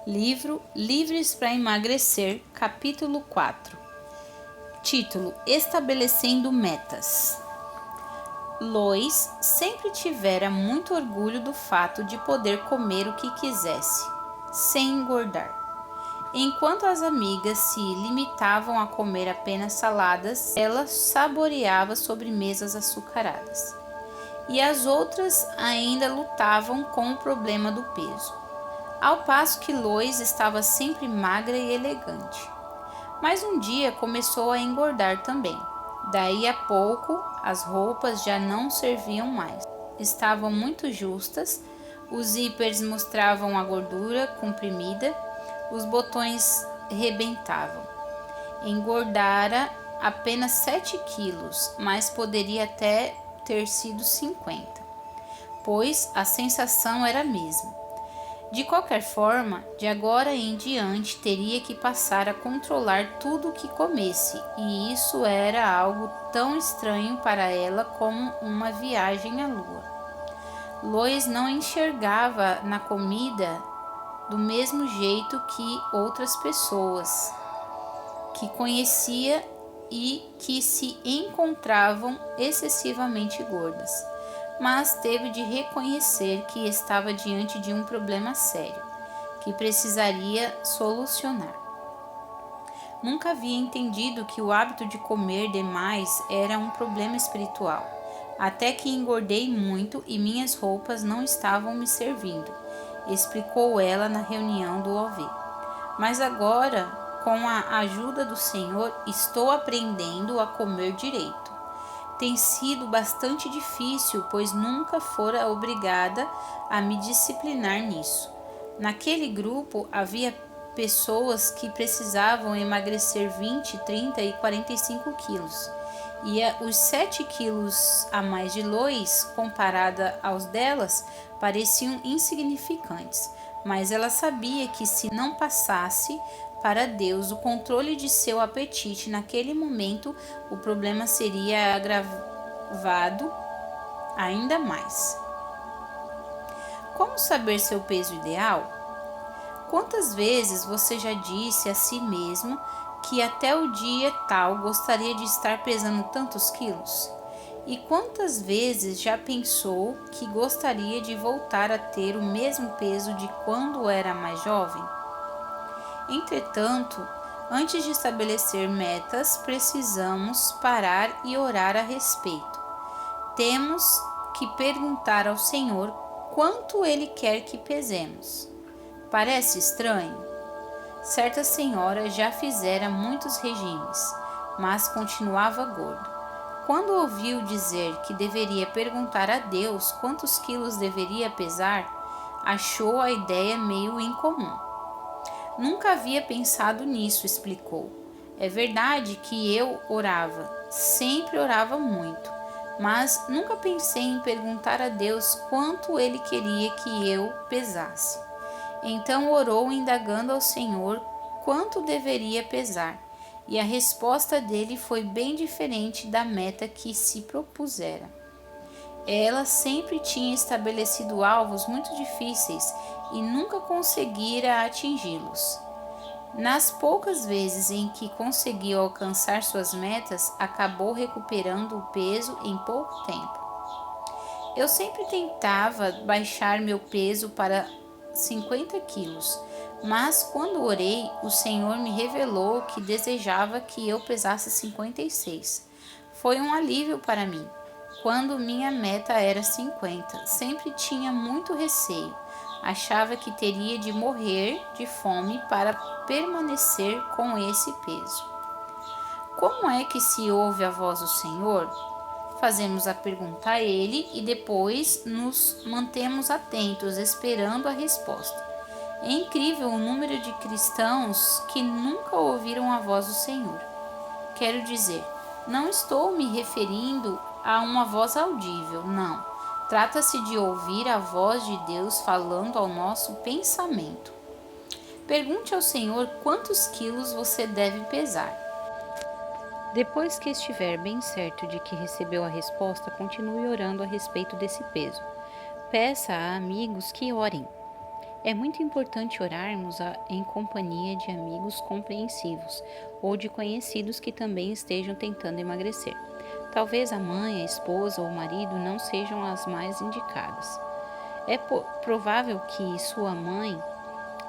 Livro Livres para Emagrecer, capítulo 4. Título: Estabelecendo metas. Lois sempre tivera muito orgulho do fato de poder comer o que quisesse, sem engordar. Enquanto as amigas se limitavam a comer apenas saladas, ela saboreava sobremesas açucaradas. E as outras ainda lutavam com o problema do peso. Ao passo que Lois estava sempre magra e elegante. Mas um dia começou a engordar também. Daí a pouco, as roupas já não serviam mais. Estavam muito justas, os zíperes mostravam a gordura comprimida, os botões rebentavam. Engordara apenas 7 quilos, mas poderia até ter sido 50, pois a sensação era a mesma. De qualquer forma, de agora em diante teria que passar a controlar tudo o que comesse, e isso era algo tão estranho para ela como uma viagem à lua. Lois não enxergava na comida do mesmo jeito que outras pessoas que conhecia e que se encontravam excessivamente gordas, mas teve de reconhecer que estava diante de um problema sério, que precisaria solucionar. Nunca havia entendido que o hábito de comer demais era um problema espiritual, até que engordei muito e minhas roupas não estavam me servindo, explicou ela na reunião do OV. Mas agora, com a ajuda do Senhor, estou aprendendo a comer direito. Tem sido bastante difícil, pois nunca fora obrigada a me disciplinar nisso. Naquele grupo havia pessoas que precisavam emagrecer 20, 30 e 45 quilos. E os 7 quilos a mais de Lois, comparada aos delas, pareciam insignificantes. Mas ela sabia que se não passasse para Deus o controle de seu apetite naquele momento, o problema seria agravado ainda mais. Como saber seu peso ideal? Quantas vezes você já disse a si mesmo que até o dia tal gostaria de estar pesando tantos quilos? E quantas vezes já pensou que gostaria de voltar a ter o mesmo peso de quando era mais jovem? Entretanto, antes de estabelecer metas, precisamos parar e orar a respeito. Temos que perguntar ao Senhor quanto Ele quer que pesemos. Parece estranho? Certa senhora já fizera muitos regimes, mas continuava gorda. Quando ouviu dizer que deveria perguntar a Deus quantos quilos deveria pesar, achou a ideia meio incomum. Nunca havia pensado nisso, explicou. É verdade que eu orava, sempre orava muito, mas nunca pensei em perguntar a Deus quanto Ele queria que eu pesasse. Então orou indagando ao Senhor quanto deveria pesar, e a resposta dele foi bem diferente da meta que se propusera. Ela sempre tinha estabelecido alvos muito difíceis e nunca conseguira atingi-los. Nas poucas vezes em que conseguiu alcançar suas metas, acabou recuperando o peso em pouco tempo. Eu sempre tentava baixar meu peso para 50 quilos, mas quando orei, o Senhor me revelou que desejava que eu pesasse 56. Foi um alívio para mim. Quando minha meta era 50, sempre tinha muito receio. Achava que teria de morrer de fome para permanecer com esse peso. Como é que se ouve a voz do Senhor? Fazemos a pergunta a Ele e depois nos mantemos atentos, esperando a resposta. É incrível o número de cristãos que nunca ouviram a voz do Senhor. Quero dizer, não estou me referindo a uma voz audível, não. Trata-se de ouvir a voz de Deus falando ao nosso pensamento. Pergunte ao Senhor quantos quilos você deve pesar. Depois que estiver bem certo de que recebeu a resposta, continue orando a respeito desse peso. Peça a amigos que orem. É muito importante orarmos em companhia de amigos compreensivos ou de conhecidos que também estejam tentando emagrecer. Talvez a mãe, a esposa ou o marido não sejam as mais indicadas. É provável que sua mãe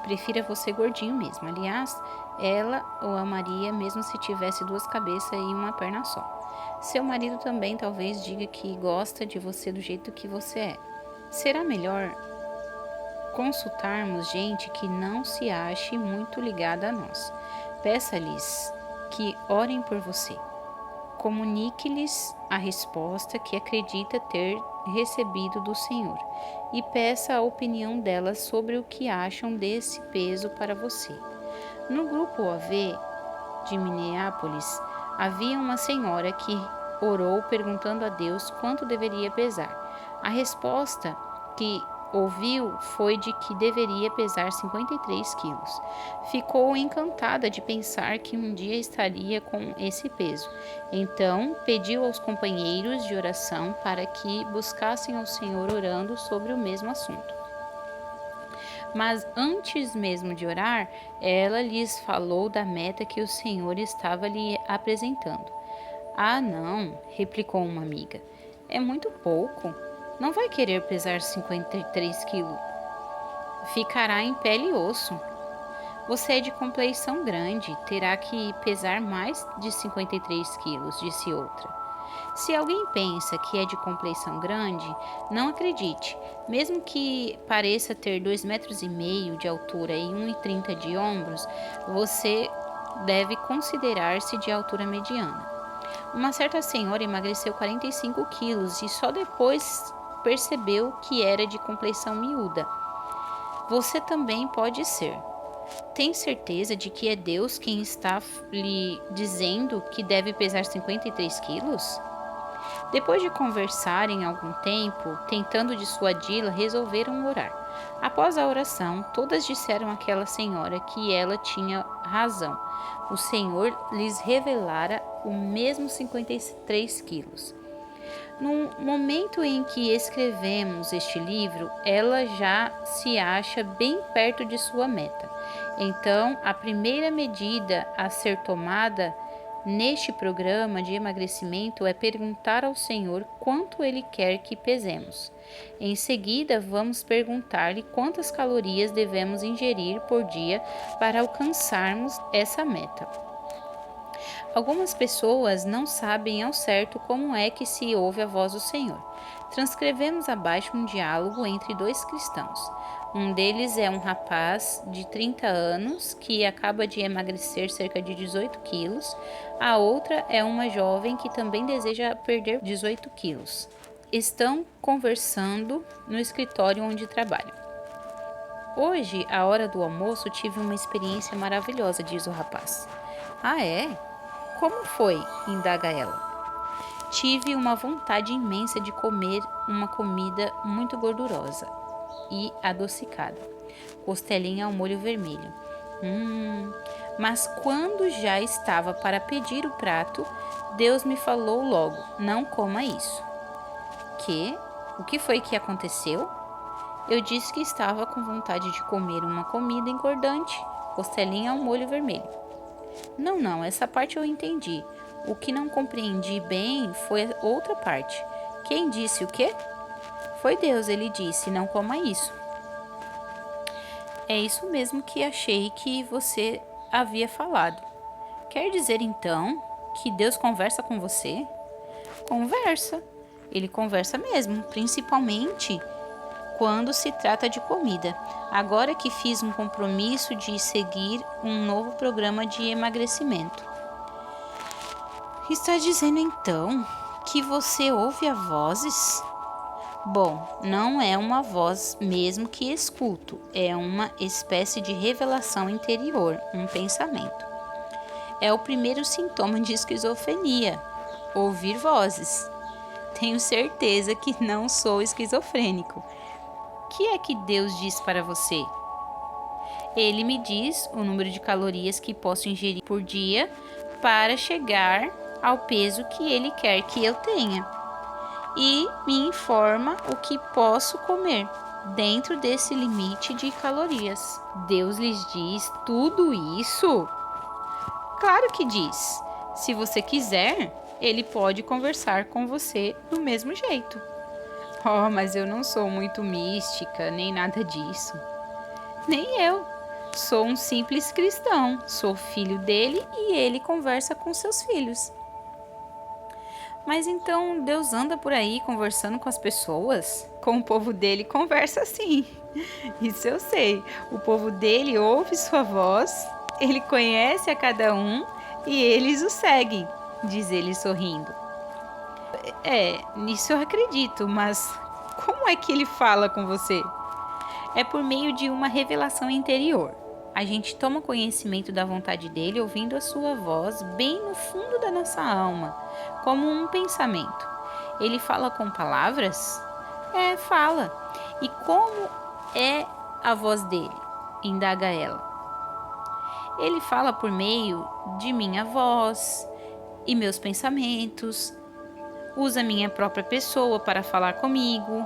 prefira você gordinho mesmo. Aliás, ela ou amaria mesmo se tivesse duas cabeças e uma perna só. Seu marido também talvez diga que gosta de você do jeito que você é. Será melhor consultarmos gente que não se ache muito ligada a nós. Peça-lhes que orem por você. Comunique-lhes a resposta que acredita ter recebido do Senhor e peça a opinião delas sobre o que acham desse peso para você. No grupo OAV de Minneapolis, havia uma senhora que orou perguntando a Deus quanto deveria pesar. A resposta que ouviu foi de que deveria pesar 53 quilos. Ficou encantada de pensar que um dia estaria com esse peso. Então, pediu aos companheiros de oração para que buscassem ao Senhor orando sobre o mesmo assunto. Mas antes mesmo de orar, ela lhes falou da meta que o Senhor estava lhe apresentando. Ah, não, replicou uma amiga. É muito pouco. Não vai querer pesar 53 quilos. Ficará em pele e osso. Você é de compleição grande, terá que pesar mais de 53 quilos, disse outra. Se alguém pensa que é de compleição grande, não acredite. Mesmo que pareça ter 2,5 metros de altura e 1,30 de ombros, você deve considerar-se de altura mediana. Uma certa senhora emagreceu 45 quilos e só depois percebeu que era de compleição miúda. Você também pode ser. Tem certeza de que é Deus quem está lhe dizendo que deve pesar 53 quilos? Depois de conversarem algum tempo, tentando dissuadi-la, resolveram orar. Após a oração, todas disseram àquela senhora que ela tinha razão. O Senhor lhes revelara o mesmo 53 quilos. No momento em que escrevemos este livro, ela já se acha bem perto de sua meta. Então, a primeira medida a ser tomada neste programa de emagrecimento é perguntar ao Senhor quanto Ele quer que pesemos. Em seguida, vamos perguntar-lhe quantas calorias devemos ingerir por dia para alcançarmos essa meta. Algumas pessoas não sabem ao certo como é que se ouve a voz do Senhor. Transcrevemos abaixo um diálogo entre dois cristãos. Um deles é um rapaz de 30 anos que acaba de emagrecer cerca de 18 quilos. A outra é uma jovem que também deseja perder 18 quilos. Estão conversando no escritório onde trabalham. Hoje, à hora do almoço, tive uma experiência maravilhosa, diz o rapaz. Ah, é? Como foi? Indaga ela. Tive uma vontade imensa de comer uma comida muito gordurosa e adocicada, costelinha ao molho vermelho. Mas quando já estava para pedir o prato, Deus me falou logo, não coma isso. O que foi que aconteceu? Eu disse que estava com vontade de comer uma comida engordante, costelinha ao molho vermelho. Não, essa parte eu entendi. O que não compreendi bem foi a outra parte. Quem disse o quê? Foi Deus, ele disse, não coma isso. É isso mesmo que achei que você havia falado. Quer dizer então que Deus conversa com você? Conversa. Ele conversa mesmo, principalmente quando se trata de comida. Agora que fiz um compromisso de seguir um novo programa de emagrecimento. Está dizendo então que você ouve a vozes? Bom, não é uma voz mesmo que escuto, é uma espécie de revelação interior, um pensamento. É o primeiro sintoma de esquizofrenia, ouvir vozes. Tenho certeza que não sou esquizofrênico. O que é que Deus diz para você? Ele me diz o número de calorias que posso ingerir por dia para chegar ao peso que Ele quer que eu tenha. E me informa o que posso comer. dentro desse limite de calorias. Deus lhes diz tudo isso? Claro que diz. Se você quiser, ele pode conversar com você do mesmo jeito. Oh, mas eu não sou muito mística, nem nada disso. Nem eu. Sou um simples cristão, sou filho dele e ele conversa com seus filhos. Mas então Deus anda por aí conversando com as pessoas? Com o povo dele conversa sim. Isso eu sei. O povo dele ouve sua voz, ele conhece a cada um e eles o seguem, diz ele sorrindo. Nisso eu acredito, mas como é que ele fala com você? É por meio de uma revelação interior. A gente toma conhecimento da vontade dele ouvindo a sua voz bem no fundo da nossa alma, como um pensamento. Ele fala com palavras? Fala. E como é a voz dele? Indaga ela. Ele fala por meio de minha voz e meus pensamentos. Usa minha própria pessoa para falar comigo.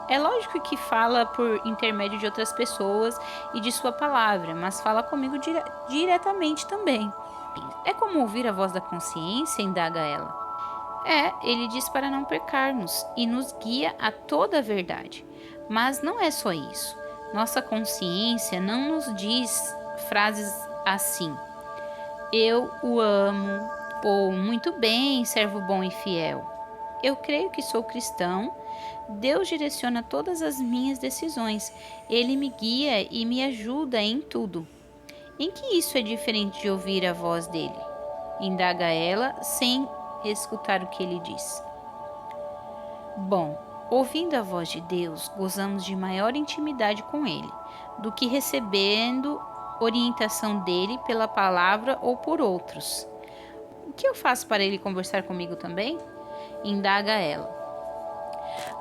É lógico que fala por intermédio de outras pessoas e de sua palavra, mas fala comigo diretamente também. É como ouvir a voz da consciência, indaga ela. Ele diz para não pecarmos e nos guia a toda a verdade. Mas não é só isso. Nossa consciência não nos diz frases assim: eu o amo, ou muito bem, servo bom e fiel. Eu creio que sou cristão. Deus direciona todas as minhas decisões. Ele me guia e me ajuda em tudo. Em que isso é diferente de ouvir a voz dele? Indaga ela, sem escutar o que ele diz. Bom, ouvindo a voz de Deus, gozamos de maior intimidade com ele, do que recebendo orientação dele pela palavra ou por outros. O que eu faço para ele conversar comigo também? Indaga ela.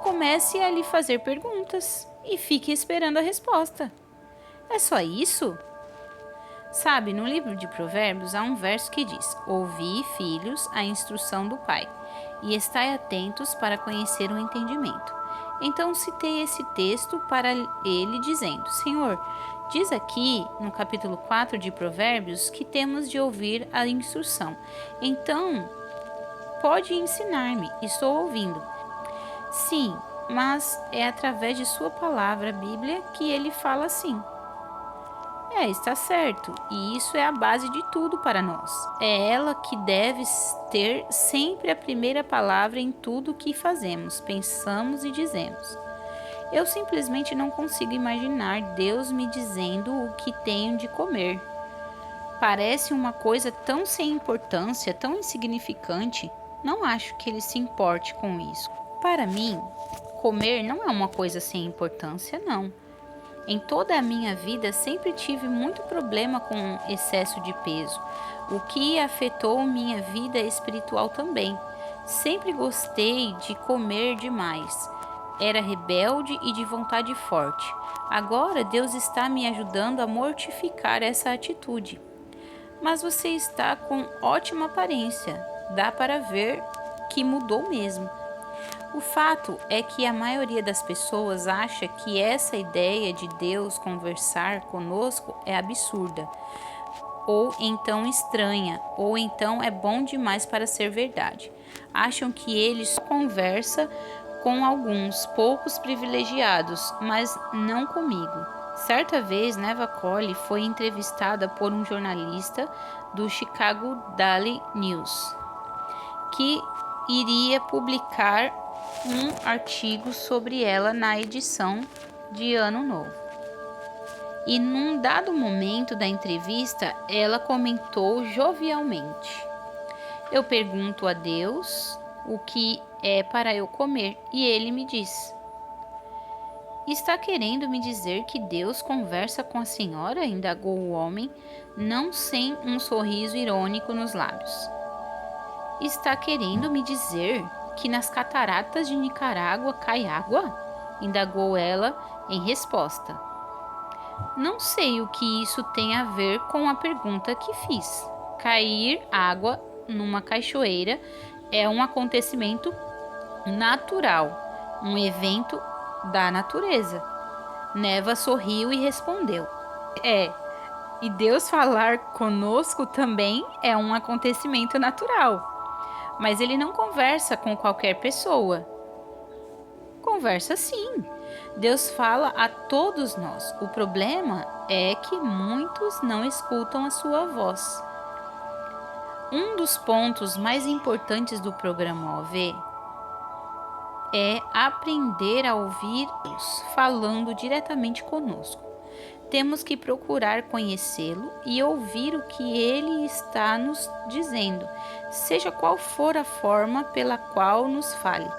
Comece a lhe fazer perguntas e fique esperando a resposta. É só isso? Sabe, no livro de Provérbios há um verso que diz: ouvi, filhos, a instrução do pai, e estai atentos para conhecer o entendimento. Então citei esse texto para ele dizendo: Senhor, diz aqui no capítulo 4 de Provérbios que temos de ouvir a instrução. Então, pode ensinar-me, estou ouvindo. Sim, mas é através de sua palavra, a Bíblia, que ele fala assim. Está certo, e isso é a base de tudo para nós. É ela que deve ter sempre a primeira palavra em tudo o que fazemos, pensamos e dizemos. Eu simplesmente não consigo imaginar Deus me dizendo o que tenho de comer. Parece uma coisa tão sem importância, tão insignificante. Não acho que ele se importe com isso. Para mim, comer não é uma coisa sem importância, não. Em toda a minha vida sempre tive muito problema com excesso de peso, o que afetou minha vida espiritual também. Sempre gostei de comer demais. Era rebelde e de vontade forte. Agora Deus está me ajudando a mortificar essa atitude. Mas você está com ótima aparência. Dá para ver que mudou mesmo. O fato é que a maioria das pessoas acha que essa ideia de Deus conversar conosco é absurda, ou então estranha, ou então é bom demais para ser verdade. Acham que ele só conversa com alguns poucos privilegiados, mas não comigo. Certa vez, Neva Cole foi entrevistada por um jornalista do Chicago Daily News, que iria publicar um artigo sobre ela na edição de Ano Novo. E num dado momento da entrevista, ela comentou jovialmente: eu pergunto a Deus o que é para eu comer, e ele me diz. Está querendo me dizer que Deus conversa com a senhora? Indagou o homem, não sem um sorriso irônico nos lábios. Está querendo me dizer que nas cataratas de Nicarágua cai água? Indagou ela em resposta. Não sei o que isso tem a ver com a pergunta que fiz. Cair água numa cachoeira é um acontecimento natural, um evento da natureza. Neva sorriu e respondeu: e Deus falar conosco também é um acontecimento natural. Mas ele não conversa com qualquer pessoa. Conversa sim. Deus fala a todos nós. O problema é que muitos não escutam a sua voz. Um dos pontos mais importantes do programa OV é aprender a ouvir Deus falando diretamente conosco. Temos que procurar conhecê-lo e ouvir o que ele está nos dizendo, seja qual for a forma pela qual nos fale.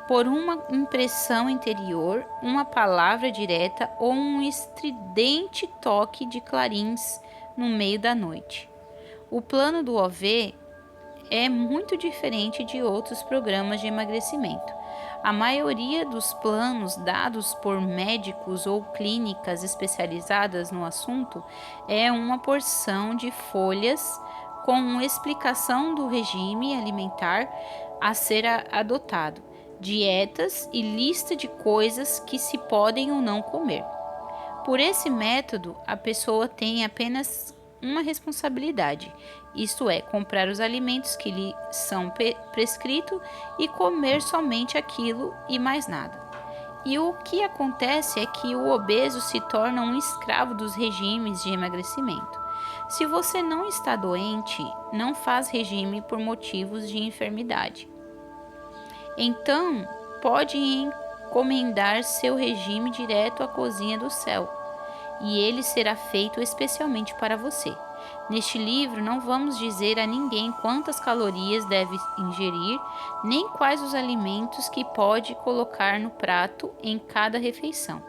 Por uma impressão interior, uma palavra direta ou um estridente toque de clarins no meio da noite. O plano do OV é muito diferente de outros programas de emagrecimento. A maioria dos planos dados por médicos ou clínicas especializadas no assunto é uma porção de folhas com explicação do regime alimentar a ser adotado, dietas e lista de coisas que se podem ou não comer. Por esse método, a pessoa tem apenas uma responsabilidade, isto é, comprar os alimentos que lhe são prescritos e comer somente aquilo e mais nada. E o que acontece é que o obeso se torna um escravo dos regimes de emagrecimento. Se você não está doente, não faz regime por motivos de enfermidade. Então, pode encomendar seu regime direto à cozinha do céu, e ele será feito especialmente para você. Neste livro, não vamos dizer a ninguém quantas calorias deve ingerir, nem quais os alimentos que pode colocar no prato em cada refeição.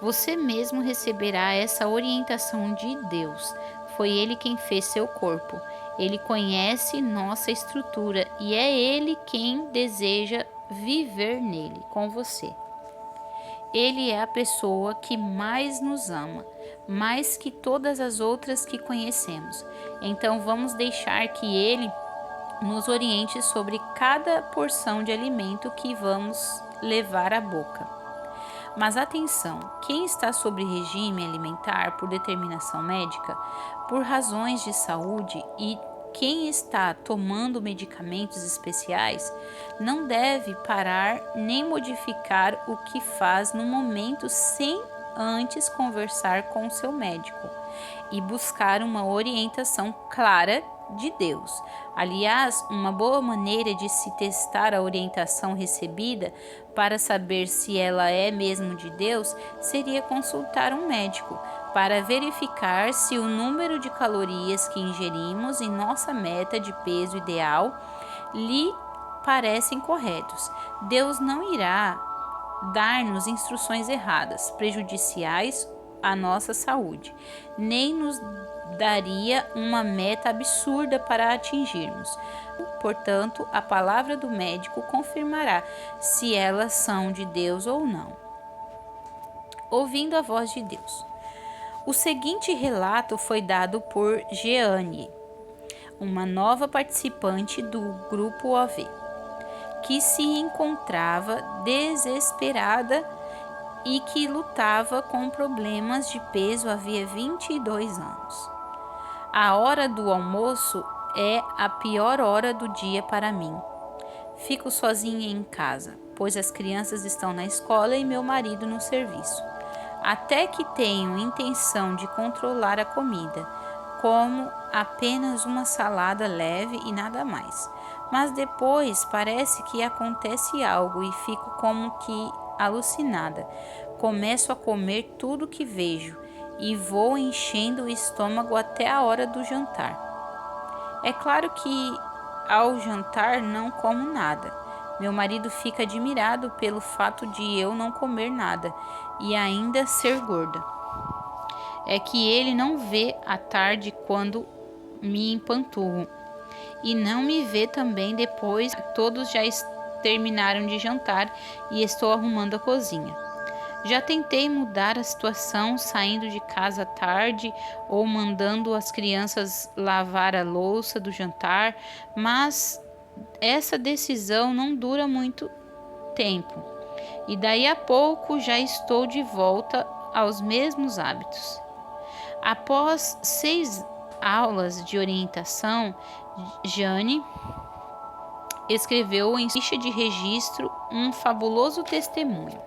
Você mesmo receberá essa orientação de Deus. Foi Ele quem fez seu corpo. Ele conhece nossa estrutura e é Ele quem deseja viver nele, com você. Ele é a pessoa que mais nos ama, mais que todas as outras que conhecemos. Então vamos deixar que Ele nos oriente sobre cada porção de alimento que vamos levar à boca. Mas atenção, quem está sob regime alimentar por determinação médica, por razões de saúde e quem está tomando medicamentos especiais não deve parar nem modificar o que faz no momento sem antes conversar com o seu médico e buscar uma orientação clara de Deus. Aliás, uma boa maneira de se testar a orientação recebida para saber se ela é mesmo de Deus seria consultar um médico para verificar se o número de calorias que ingerimos e nossa meta de peso ideal lhe parecem corretos. Deus não irá dar-nos instruções erradas, prejudiciais à nossa saúde, nem nos daria uma meta absurda para atingirmos. Portanto, a palavra do médico confirmará se elas são de Deus ou não. Ouvindo a voz de Deus. O seguinte relato foi dado por Jeanne, uma nova participante do grupo OV, que se encontrava desesperada e que lutava com problemas de peso havia 22 anos. A hora do almoço é a pior hora do dia para mim. Fico sozinha em casa, pois as crianças estão na escola e meu marido no serviço. Até que tenho intenção de controlar a comida, como apenas uma salada leve e nada mais. Mas depois parece que acontece algo e fico como que alucinada. Começo a comer tudo que vejo e vou enchendo o estômago até a hora do jantar. É claro que ao jantar não como nada. Meu marido fica admirado pelo fato de eu não comer nada e ainda ser gorda. É que ele não vê à tarde quando me empanturro e não me vê também depois que todos já terminaram de jantar e estou arrumando a cozinha. Já tentei mudar a situação saindo de casa à tarde ou mandando as crianças lavar a louça do jantar, mas essa decisão não dura muito tempo. e daí a pouco já estou de volta aos mesmos hábitos. Após 6 aulas de orientação, Jane escreveu em ficha de registro um fabuloso testemunho.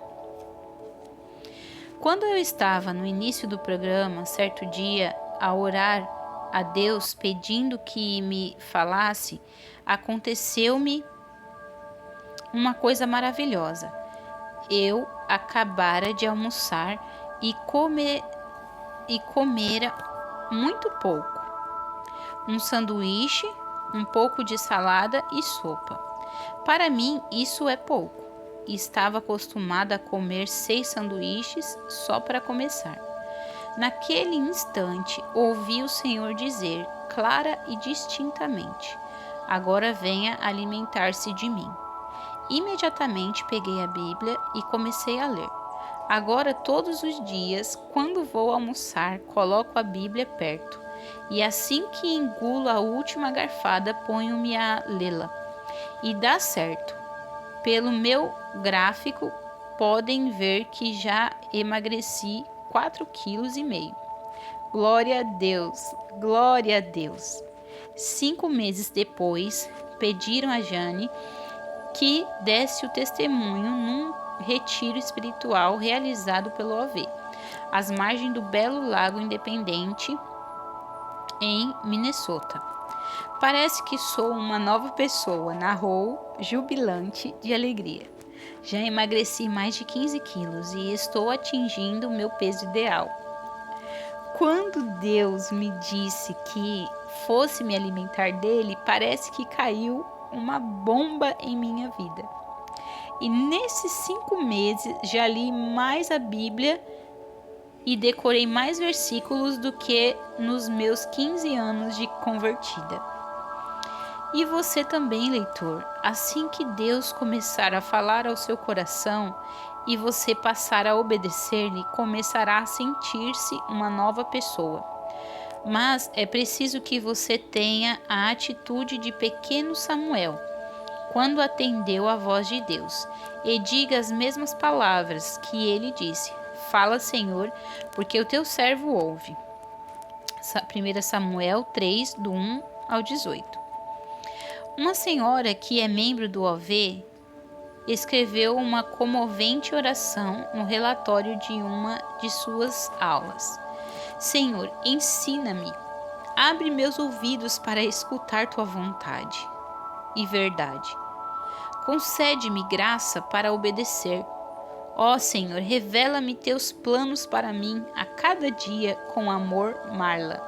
Quando eu estava no início do programa, certo dia, a orar a Deus pedindo que me falasse, aconteceu-me uma coisa maravilhosa. Eu acabara de almoçar e comera muito pouco. Um sanduíche, um pouco de salada e sopa. Para mim, isso é pouco. Estava acostumada a comer 6 sanduíches só para começar. Naquele instante, ouvi o Senhor dizer, clara e distintamente, agora venha alimentar-se de mim. Imediatamente peguei a Bíblia e comecei a ler. Agora, todos os dias, quando vou almoçar, coloco a Bíblia perto. E assim que engulo a última garfada, ponho-me a lê-la. E dá certo. Pelo meu gráfico, podem ver que já emagreci 4,5 kg. Glória a Deus, glória a Deus. 5 meses depois, pediram a Jane que desse o testemunho num retiro espiritual realizado pelo OV, às margens do belo Lago Independente, em Minnesota. Parece que sou uma nova pessoa, narrou, jubilante de alegria. Já emagreci mais de 15 quilos e estou atingindo o meu peso ideal. Quando Deus me disse que fosse me alimentar dele, parece que caiu uma bomba em minha vida. E nesses 5 meses já li mais a Bíblia e decorei mais versículos do que nos meus 15 anos de convertida. E você também, leitor, assim que Deus começar a falar ao seu coração e você passar a obedecer-lhe, começará a sentir-se uma nova pessoa. Mas é preciso que você tenha a atitude de pequeno Samuel, quando atendeu à voz de Deus, e diga as mesmas palavras que ele disse: Fala, Senhor, porque o teu servo ouve. 1 Samuel 3, do 1 ao 18. Uma senhora que é membro do OV escreveu uma comovente oração no relatório de uma de suas aulas. Senhor, ensina-me, abre meus ouvidos para escutar tua vontade e verdade. Concede-me graça para obedecer. Ó Senhor, revela-me teus planos para mim a cada dia com amor, Marla.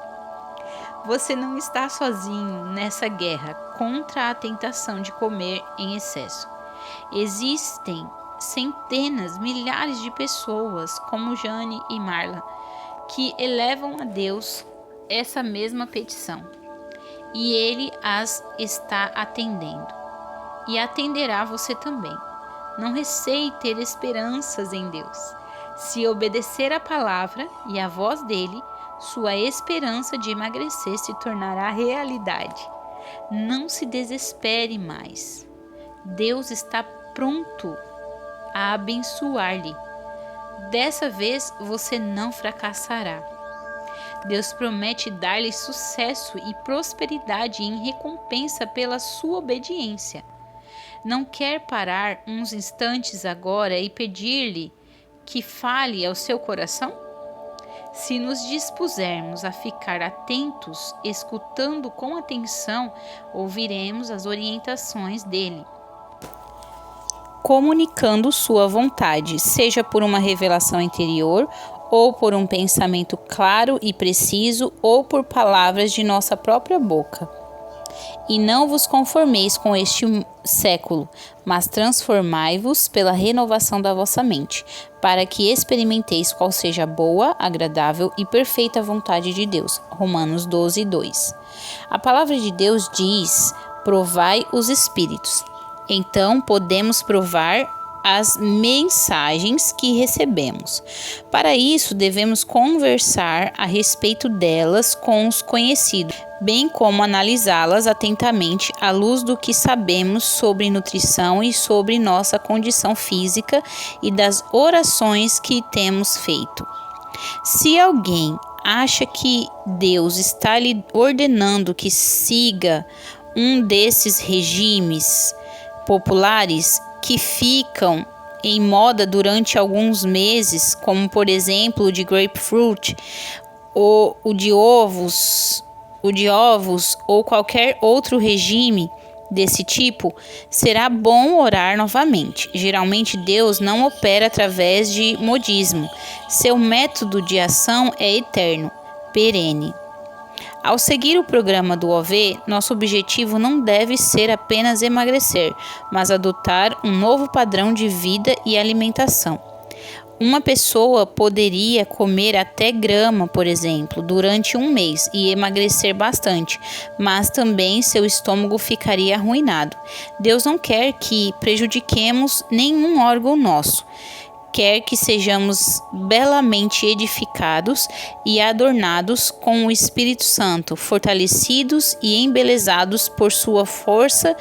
Você não está sozinho nessa guerra contra a tentação de comer em excesso. Existem centenas, milhares de pessoas como Jane e Marla que elevam a Deus essa mesma petição. E Ele as está atendendo. E atenderá você também. Não receie ter esperanças em Deus. Se obedecer a palavra e a voz dele, sua esperança de emagrecer se tornará realidade. Não se desespere mais. Deus está pronto a abençoar-lhe. Dessa vez você não fracassará. Deus promete dar-lhe sucesso e prosperidade em recompensa pela sua obediência. Não quer parar uns instantes agora e pedir-lhe que fale ao seu coração? Se nos dispusermos a ficar atentos, escutando com atenção, ouviremos as orientações dele, comunicando sua vontade, seja por uma revelação interior, ou por um pensamento claro e preciso, ou por palavras de nossa própria boca. E não vos conformeis com este século, mas transformai-vos pela renovação da vossa mente, para que experimenteis qual seja a boa, agradável e perfeita vontade de Deus. Romanos 12, 2. A palavra de Deus diz: provai os espíritos. Então podemos provar as mensagens que recebemos. Para isso, devemos conversar a respeito delas com os conhecidos, bem como analisá-las atentamente à luz do que sabemos sobre nutrição e sobre nossa condição física e das orações que temos feito. Se alguém acha que Deus está lhe ordenando que siga um desses regimes populares que ficam em moda durante alguns meses, como por exemplo o de grapefruit, ou o de ovos ou qualquer outro regime desse tipo, será bom orar novamente. Geralmente Deus não opera através de modismo. Seu método de ação é eterno, perene. Ao seguir o programa do OV, nosso objetivo não deve ser apenas emagrecer, mas adotar um novo padrão de vida e alimentação. Uma pessoa poderia comer até grama, por exemplo, durante um mês e emagrecer bastante, mas também seu estômago ficaria arruinado. Deus não quer que prejudiquemos nenhum órgão nosso. Quer que sejamos belamente edificados e adornados com o Espírito Santo, fortalecidos e embelezados por sua força